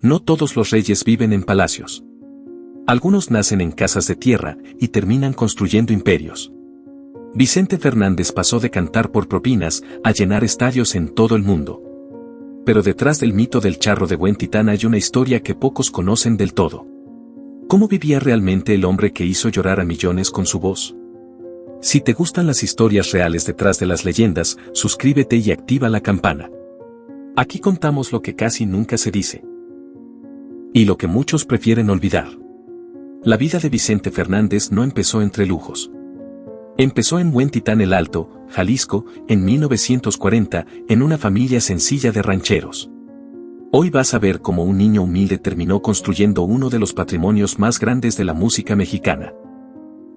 No todos los reyes viven en palacios. Algunos nacen en casas de tierra y terminan construyendo imperios. Vicente Fernández pasó de cantar por propinas a llenar estadios en todo el mundo. Pero detrás del mito del charro de buen Titán hay una historia que pocos conocen del todo. ¿Cómo vivía realmente el hombre que hizo llorar a millones con su voz? Si te gustan las historias reales detrás de las leyendas, suscríbete y activa la campana. Aquí contamos lo que casi nunca se dice. Y lo que muchos prefieren olvidar. La vida de Vicente Fernández no empezó entre lujos. Empezó en Huentitán el Alto, Jalisco, en 1940, en una familia sencilla de rancheros. Hoy vas a ver cómo un niño humilde terminó construyendo uno de los patrimonios más grandes de la música mexicana.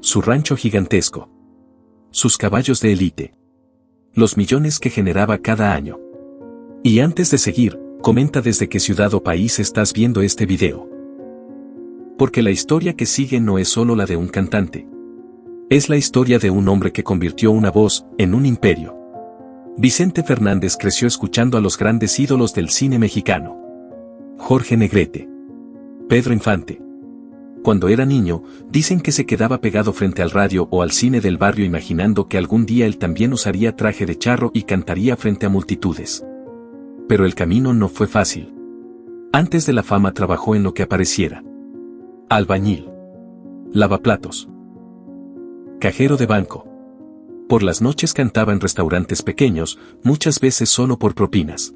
Su rancho gigantesco. Sus caballos de élite. Los millones que generaba cada año. Y antes de seguir, comenta desde qué ciudad o país estás viendo este video. Porque la historia que sigue no es solo la de un cantante. Es la historia de un hombre que convirtió una voz en un imperio. Vicente Fernández creció escuchando a los grandes ídolos del cine mexicano. Jorge Negrete. Pedro Infante. Cuando era niño, dicen que se quedaba pegado frente al radio o al cine del barrio imaginando que algún día él también usaría traje de charro y cantaría frente a multitudes. Pero el camino no fue fácil. Antes de la fama trabajó en lo que apareciera. Albañil. Lavaplatos. Cajero de banco. Por las noches cantaba en restaurantes pequeños, muchas veces solo por propinas.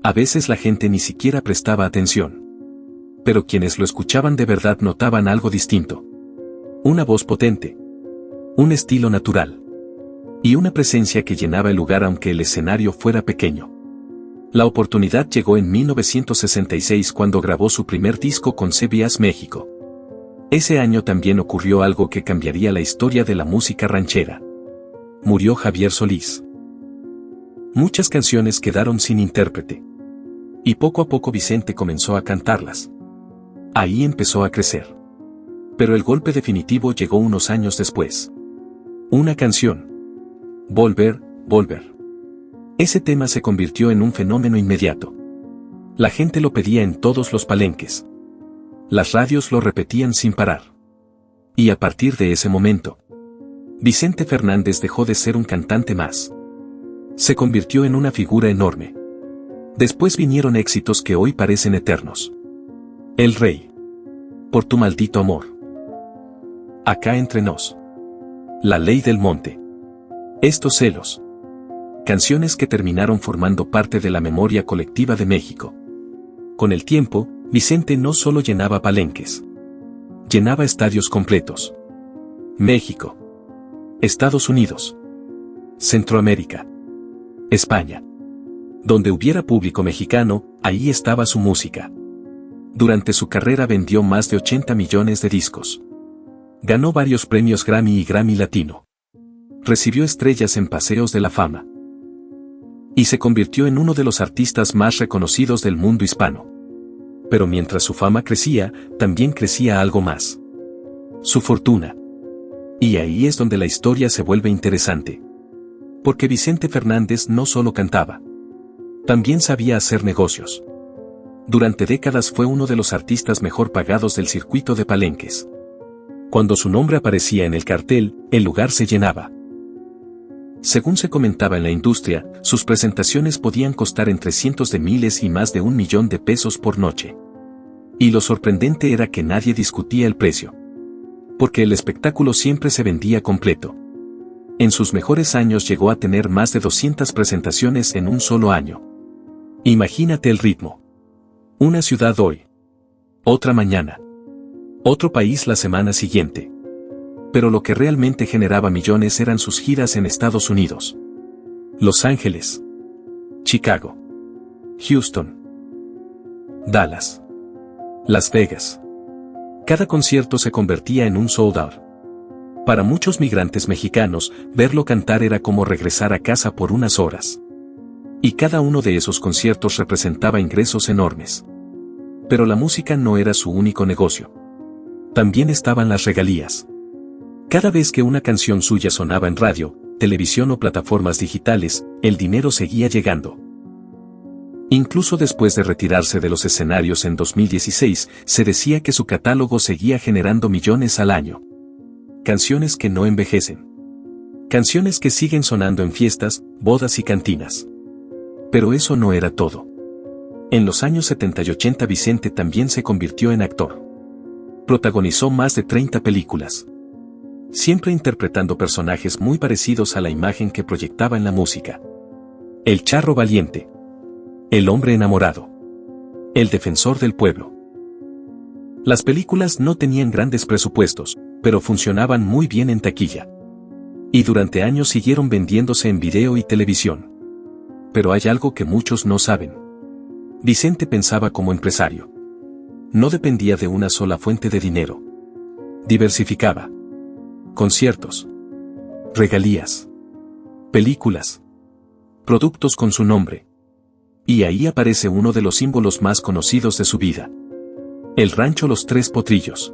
A veces la gente ni siquiera prestaba atención. Pero quienes lo escuchaban de verdad notaban algo distinto. Una voz potente. Un estilo natural. Y una presencia que llenaba el lugar aunque el escenario fuera pequeño. La oportunidad llegó en 1966 cuando grabó su primer disco con CBS México. Ese año también ocurrió algo que cambiaría la historia de la música ranchera. Murió Javier Solís. Muchas canciones quedaron sin intérprete. Y poco a poco Vicente comenzó a cantarlas. Ahí empezó a crecer. Pero el golpe definitivo llegó unos años después. Una canción. Volver, volver. Ese tema se convirtió en un fenómeno inmediato. La gente lo pedía en todos los palenques. Las radios lo repetían sin parar. Y a partir de ese momento, Vicente Fernández dejó de ser un cantante más. Se convirtió en una figura enorme. Después vinieron éxitos que hoy parecen eternos. El Rey. Por tu maldito amor. Acá entre nos. La Ley del Monte. Estos celos. Canciones que terminaron formando parte de la memoria colectiva de México. Con el tiempo, Vicente no solo llenaba palenques. Llenaba estadios completos. México. Estados Unidos. Centroamérica. España. Donde hubiera público mexicano, ahí estaba su música. Durante su carrera vendió más de 80 millones de discos. Ganó varios premios Grammy y Grammy Latino. Recibió estrellas en Paseos de la Fama. Y se convirtió en uno de los artistas más reconocidos del mundo hispano. Pero mientras su fama crecía, también crecía algo más. Su fortuna. Y ahí es donde la historia se vuelve interesante. Porque Vicente Fernández no solo cantaba. También sabía hacer negocios. Durante décadas fue uno de los artistas mejor pagados del circuito de palenques. Cuando su nombre aparecía en el cartel, el lugar se llenaba. Según se comentaba en la industria, sus presentaciones podían costar entre cientos de miles y más de $1 millón por noche. Y lo sorprendente era que nadie discutía el precio. Porque el espectáculo siempre se vendía completo. En sus mejores años llegó a tener más de 200 presentaciones en un solo año. Imagínate el ritmo. Una ciudad hoy. Otra mañana. Otro país la semana siguiente. Pero lo que realmente generaba millones eran sus giras en Estados Unidos. Los Ángeles. Chicago. Houston. Dallas. Las Vegas. Cada concierto se convertía en un sold out. Para muchos migrantes mexicanos, verlo cantar era como regresar a casa por unas horas. Y cada uno de esos conciertos representaba ingresos enormes. Pero la música no era su único negocio. También estaban las regalías. Cada vez que una canción suya sonaba en radio, televisión o plataformas digitales, el dinero seguía llegando. Incluso después de retirarse de los escenarios en 2016, se decía que su catálogo seguía generando millones al año. Canciones que no envejecen. Canciones que siguen sonando en fiestas, bodas y cantinas. Pero eso no era todo. En los años 70 y 80 Vicente también se convirtió en actor. Protagonizó más de 30 películas. Siempre interpretando personajes muy parecidos a la imagen que proyectaba en la música. El charro valiente. El hombre enamorado. El defensor del pueblo. Las películas no tenían grandes presupuestos, pero funcionaban muy bien en taquilla. Y durante años siguieron vendiéndose en video y televisión. Pero hay algo que muchos no saben. Vicente pensaba como empresario. No dependía de una sola fuente de dinero. Diversificaba. Conciertos. Regalías. Películas. Productos con su nombre. Y ahí aparece uno de los símbolos más conocidos de su vida. El rancho Los Tres Potrillos.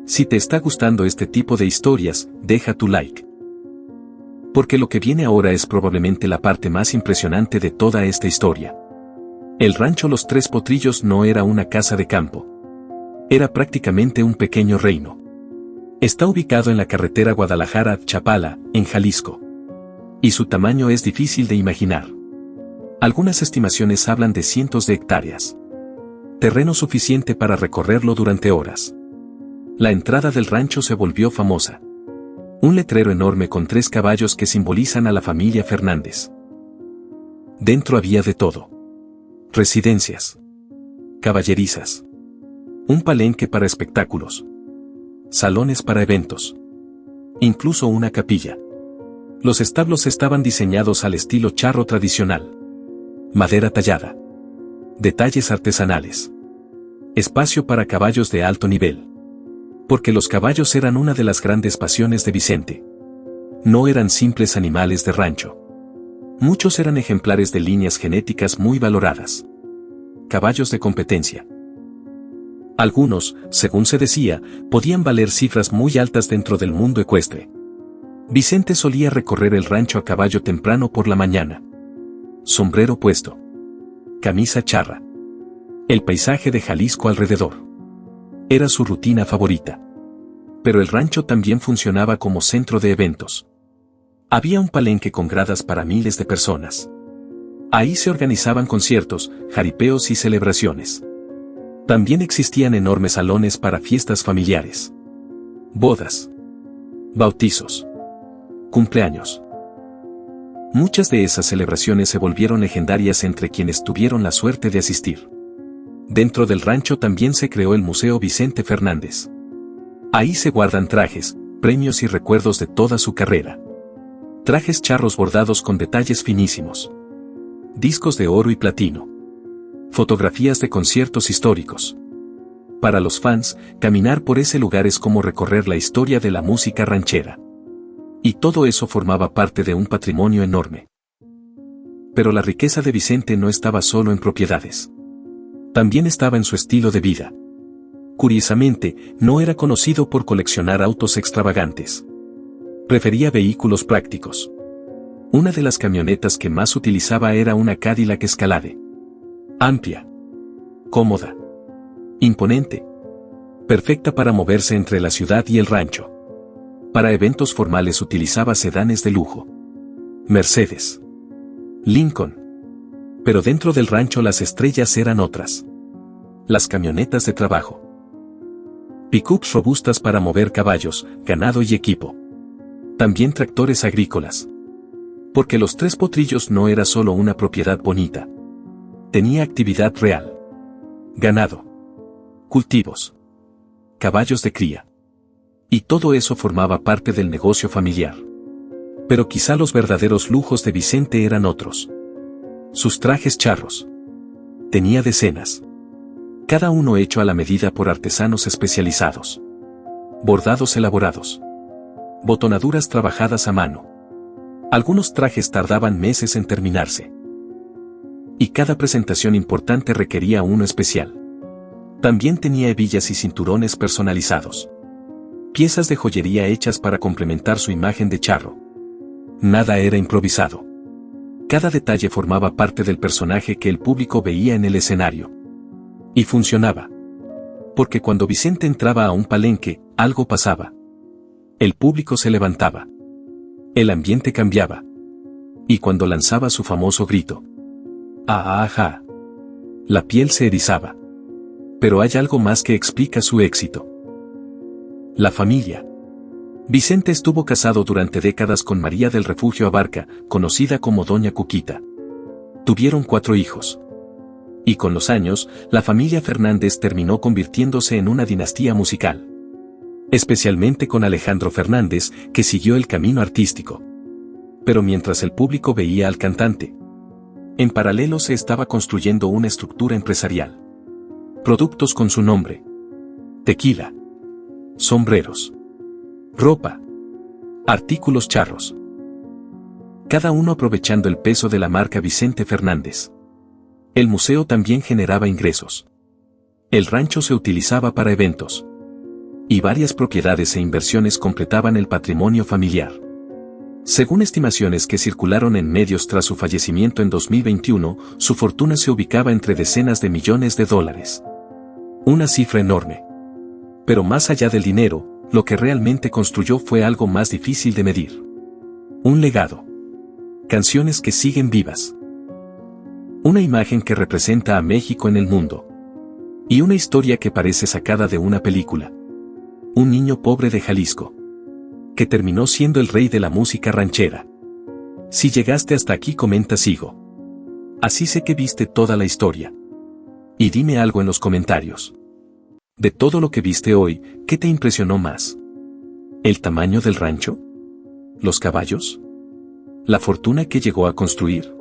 Si te está gustando este tipo de historias, deja tu like. Porque lo que viene ahora es probablemente la parte más impresionante de toda esta historia. El rancho Los Tres Potrillos no era una casa de campo. Era prácticamente un pequeño reino. Está ubicado en la carretera Guadalajara-Chapala, en Jalisco. Y su tamaño es difícil de imaginar. Algunas estimaciones hablan de cientos de hectáreas. Terreno suficiente para recorrerlo durante horas. La entrada del rancho se volvió famosa. Un letrero enorme con 3 caballos que simbolizan a la familia Fernández. Dentro había de todo. Residencias. Caballerizas. Un palenque para espectáculos. Salones para eventos. Incluso una capilla. Los establos estaban diseñados al estilo charro tradicional. Madera tallada. Detalles artesanales. Espacio para caballos de alto nivel. Porque los caballos eran una de las grandes pasiones de Vicente. No eran simples animales de rancho. Muchos eran ejemplares de líneas genéticas muy valoradas. Caballos de competencia. Algunos, según se decía, podían valer cifras muy altas dentro del mundo ecuestre. Vicente solía recorrer el rancho a caballo temprano por la mañana. Sombrero puesto. Camisa charra. El paisaje de Jalisco alrededor. Era su rutina favorita. Pero el rancho también funcionaba como centro de eventos. Había un palenque con gradas para miles de personas. Ahí se organizaban conciertos, jaripeos y celebraciones. También existían enormes salones para fiestas familiares. Bodas. Bautizos. Cumpleaños. Muchas de esas celebraciones se volvieron legendarias entre quienes tuvieron la suerte de asistir. Dentro del rancho también se creó el Museo Vicente Fernández. Ahí se guardan trajes, premios y recuerdos de toda su carrera. Trajes charros bordados con detalles finísimos. Discos de oro y platino. Fotografías de conciertos históricos. Para los fans, caminar por ese lugar es como recorrer la historia de la música ranchera. Y todo eso formaba parte de un patrimonio enorme. Pero la riqueza de Vicente no estaba solo en propiedades. También estaba en su estilo de vida. Curiosamente, no era conocido por coleccionar autos extravagantes. Prefería vehículos prácticos. Una de las camionetas que más utilizaba era una Cadillac Escalade. Amplia. Cómoda. Imponente. Perfecta para moverse entre la ciudad y el rancho. Para eventos formales utilizaba sedanes de lujo. Mercedes. Lincoln. Pero dentro del rancho las estrellas eran otras. Las camionetas de trabajo. Pickups robustas para mover caballos, ganado y equipo. También tractores agrícolas. Porque Los Tres Potrillos no era solo una propiedad bonita. Tenía actividad real. Ganado. Cultivos. Caballos de cría. Y todo eso formaba parte del negocio familiar. Pero quizá los verdaderos lujos de Vicente eran otros. Sus trajes charros. Tenía decenas. Cada uno hecho a la medida por artesanos especializados. Bordados elaborados. Botonaduras trabajadas a mano. Algunos trajes tardaban meses en terminarse. Y cada presentación importante requería uno especial. También tenía hebillas y cinturones personalizados. Piezas de joyería hechas para complementar su imagen de charro. Nada era improvisado. Cada detalle formaba parte del personaje que el público veía en el escenario. Y funcionaba. Porque cuando Vicente entraba a un palenque, algo pasaba. El público se levantaba. El ambiente cambiaba. Y cuando lanzaba su famoso grito, ¡ah, ajá!, la piel se erizaba. Pero hay algo más que explica su éxito. La familia. Vicente estuvo casado durante décadas con María del Refugio Abarca, conocida como Doña Cuquita. Tuvieron 4 hijos. Y con los años, la familia Fernández terminó convirtiéndose en una dinastía musical. Especialmente con Alejandro Fernández, que siguió el camino artístico. Pero mientras el público veía al cantante, en paralelo se estaba construyendo una estructura empresarial. Productos con su nombre. Tequila. Sombreros. Ropa. Artículos charros. Cada uno aprovechando el peso de la marca Vicente Fernández. El museo también generaba ingresos. El rancho se utilizaba para eventos. Y varias propiedades e inversiones completaban el patrimonio familiar. Según estimaciones que circularon en medios tras su fallecimiento en 2021, su fortuna se ubicaba entre decenas de millones de dólares. Una cifra enorme. Pero más allá del dinero, lo que realmente construyó fue algo más difícil de medir. Un legado. Canciones que siguen vivas. Una imagen que representa a México en el mundo. Y una historia que parece sacada de una película. Un niño pobre de Jalisco, que terminó siendo el rey de la música ranchera. Si llegaste hasta aquí, comenta sigo. Así sé que viste toda la historia. Y dime algo en los comentarios. De todo lo que viste hoy, ¿qué te impresionó más? ¿El tamaño del rancho? ¿Los caballos? ¿La fortuna que llegó a construir?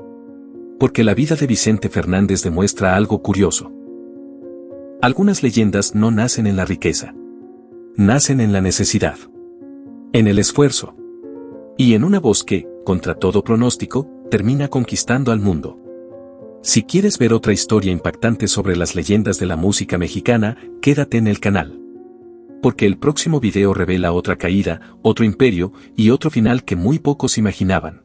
Porque la vida de Vicente Fernández demuestra algo curioso. Algunas leyendas no nacen en la riqueza. Nacen en la necesidad. En el esfuerzo. Y en una voz que, contra todo pronóstico, termina conquistando al mundo. Si quieres ver otra historia impactante sobre las leyendas de la música mexicana, quédate en el canal. Porque el próximo video revela otra caída, otro imperio y otro final que muy pocos imaginaban.